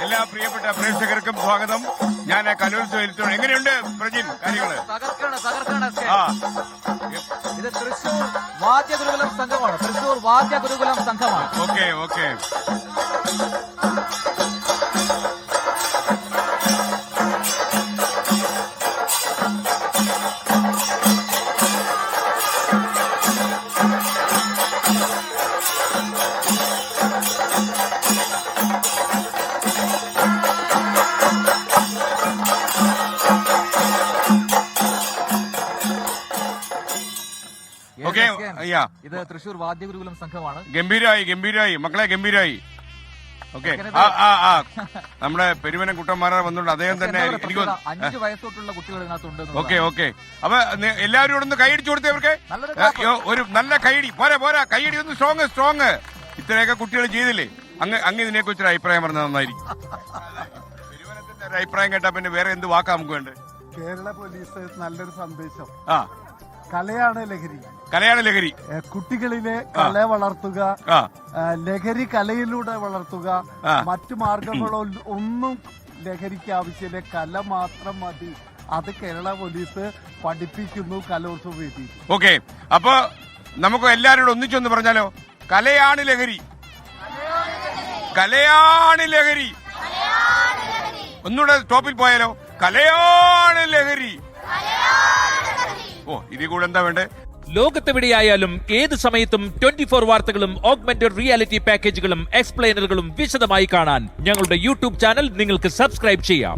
എല്ലാ പ്രിയപ്പെട്ട പ്രേക്ഷകർക്കും സ്വാഗതം. ഞാൻ കലോത്സവം എങ്ങനെയുണ്ട് പ്രജിൻ കാര്യങ്ങള്? ആ, ഇത് തൃശൂർ വാദ്യഗുരുകുലം സംഘമാണ്. തൃശൂർ വാദ്യഗുരുകുലം സംഘമാണ്. Okay okay. ഇത് തൃശൂർ വാദ്യഗുരുകുലം സംഘമാണ്. ഗംഭീരായി മക്കളെ, ഗംഭീരായി. ഓക്കെ. നമ്മുടെ പെരുവനം കുട്ടന്മാരാർ വന്നുകൊണ്ട് അദ്ദേഹം തന്നെ 5 വയസ്സോട്ടുള്ള കുട്ടികൾ ഇതിനകത്തുണ്ട്. ഓക്കെ. അപ്പൊ എല്ലാവരും ഇവിടെ ഒന്ന് കൈയടിച്ചു കൊടുത്തവർക്ക് ഒരു നല്ല കൈയടി. പോരാ കൈയടി ഒന്ന് സ്ട്രോങ്. ഇത്രയൊക്കെ കുട്ടികൾ ചെയ്തില്ലേ? അങ്ങ് ഇതിനെ കുറിച്ചൊരു അഭിപ്രായം പറഞ്ഞത് നന്നായിരിക്കും. പെരുവനത്തിന്റെ ഒരു അഭിപ്രായം കേട്ടാ പിന്നെ വേറെ എന്ത് വാക്കാ നമുക്ക് വേണ്ടത്? കേരള പോലീസ് നല്ലൊരു സന്ദേശം. കലയാണ് ലഹരി. കുട്ടികളിലെ കല വളർത്തുക, ലഹരി കലയിലൂടെ വളർത്തുക. മറ്റു മാർഗങ്ങളൊന്നും ലഹരിക്ക് ആവശ്യമില്ല, കല മാത്രം മതി. അത് കേരള പോലീസ് പഠിപ്പിക്കുന്നു കലോത്സവ വേദി. ഓക്കെ. അപ്പൊ നമുക്ക് എല്ലാവരോടും ഒന്നിച്ചൊന്ന് പറഞ്ഞാലോ? കലയാണ് ലഹരി. ഒന്നുകൂടെ ടോപ്പിൽ പോയാലോ? കലയാണ് ലഹരി. ഇതിൽ കൂടെ എന്താ വേണ്ടേ? ലോകത്തെവിടെയായാലും ഏത് സമയത്തും 24 വാർത്തകളും ഓഗ്മെന്റഡ് റിയാലിറ്റി പാക്കേജുകളും എക്സ്പ്ലെയിനറുകളും വിശദമായി കാണാൻ ഞങ്ങളുടെ യൂട്യൂബ് ചാനൽ നിങ്ങൾക്ക് സബ്സ്ക്രൈബ് ചെയ്യാം.